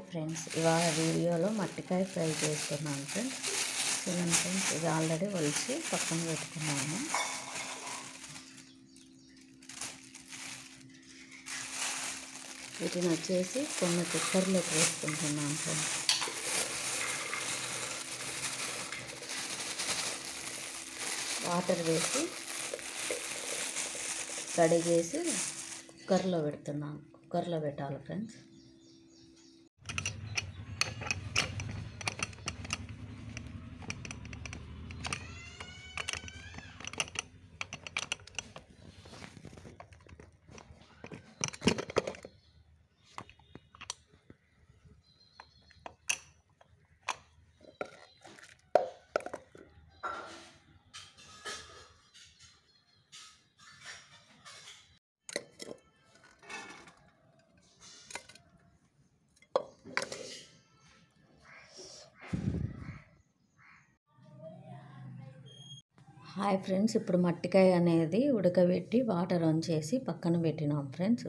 Friends, ఇవాళ వీడియోలో మట్టికాయ fry చేస్తున్నాను ఫ్రెండ్స్. చూడండి ఫ్రెండ్స్, ఇది ఆల్రెడీ ఒలిచి పక్కన పెట్టుకున్నాను. వీటిని వచ్చేసి కొన్ని కుక్కర్లోకి వేసుకుంటున్నాను ఫ్రెండ్స్. వాటర్ వేసి కడిగేసి కుక్కర్లో పెడుతున్నాను. కుక్కర్లో పెట్టాలి ఫ్రెండ్స్. హాయ్ ఫ్రెండ్స్, ఇప్పుడు మట్టికాయ అనేది ఉడకబెట్టి వాటర్ ఆన్ చేసి పక్కన పెట్టినాం ఫ్రెండ్స్.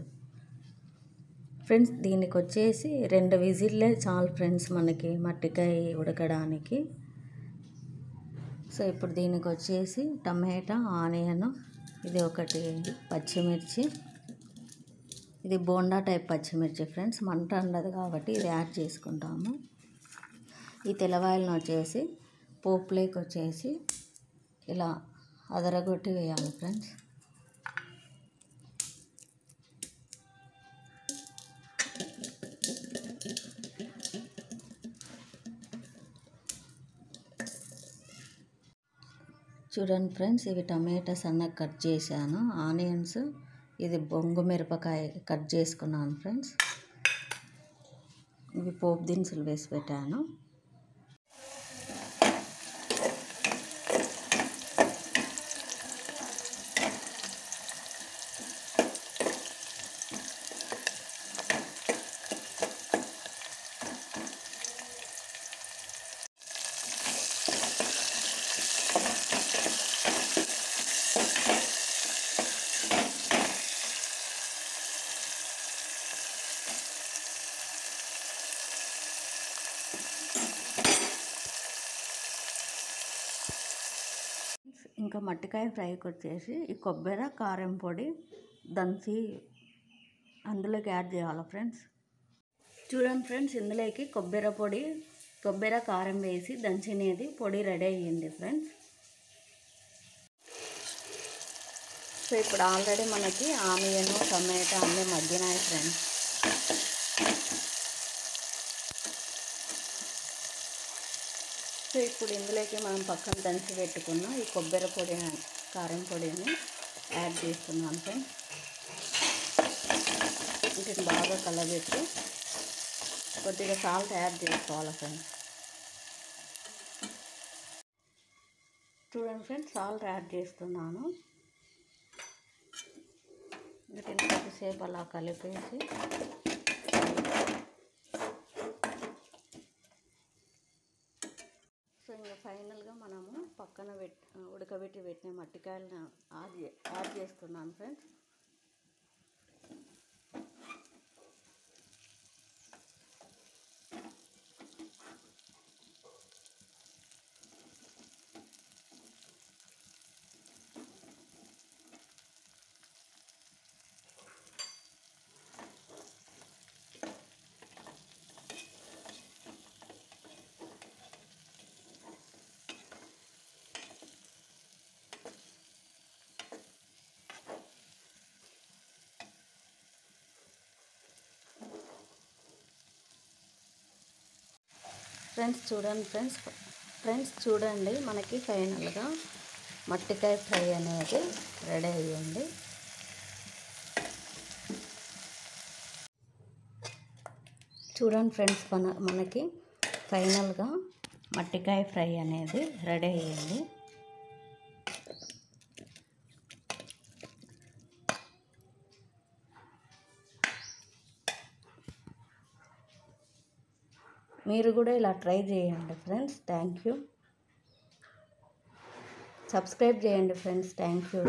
దీనికి వచ్చేసి 2 విజిల్లే చాలు ఫ్రెండ్స్ మనకి మట్టికాయ ఉడకడానికి. సో ఇప్పుడు దీనికి వచ్చేసి టమాటా, ఆనియన్, ఇది ఒకటి పచ్చిమిర్చి, ఇది బోండా టైప్ పచ్చిమిర్చి ఫ్రెండ్స్. మంట ఉండదు కాబట్టి ఇది యాడ్ చేసుకుంటాము. ఈ తెల్లవాయలను వచ్చేసి పోపులోకి వచ్చేసి ఇలా అదరగొట్టి వేయాలి ఫ్రెండ్స్. చూడండి ఫ్రెండ్స్, ఇవి టమాటా సన్నగా కట్ చేశాను. ఆనియన్స్, ఇది బొంగు మిరపకాయ కట్ చేసుకున్నాను ఫ్రెండ్స్. ఇవి పోపు దినుసులు వేసి పెట్టాను. ఇంకా మట్టికాయ ఫ్రైకి వచ్చేసి ఈ కొబ్బరి కారం పొడి దంచి అందులోకి యాడ్ చేయాలి ఫ్రెండ్స్. చూడండి ఫ్రెండ్స్, ఇందులోకి కొబ్బరి కారం వేసి దంచినది పొడి రెడీ అయ్యింది ఫ్రెండ్స్. సో ఇప్పుడు ఆల్రెడీ మనకి ఆనియన్, టమాటా అన్నీ మగ్గినాయి ఫ్రెండ్స్. సో ఇప్పుడు ఇందులోకి మనం పక్కన దంచి పెట్టుకున్న ఈ కొబ్బరి పొడి, కారం పొడిని యాడ్ చేస్తున్నాను ఫ్రెండ్స్. వీటిని బాగా కలబెట్టి కొద్దిగా సాల్ట్ యాడ్ చేసుకోవాలి ఫ్రెండ్స్. చూడండి ఫ్రెండ్స్, సాల్ట్ యాడ్ చేస్తున్నాను. వీటిని కొద్దిసేపు అలా కలిపేసి సో ఇంకా ఫైనల్గా మనము పక్కన ఉడకబెట్టి పెట్టిన మట్టికాయలను యాడ్ చేస్తున్నాను ఫ్రెండ్స్. ఫ్రెండ్స్ చూడండి, మనకి ఫైనల్గా మట్టికాయ ఫ్రై అనేది రెడీ అయ్యింది. చూడండి ఫ్రెండ్స్, మనకి ఫైనల్గా మట్టికాయ ఫ్రై అనేది రెడీ అయ్యింది. మీరు కూడా ఇలా ట్రై చేయండి ఫ్రెండ్స్. Thank you. సబ్స్క్రైబ్ చేయండి ఫ్రెండ్స్. Thank you.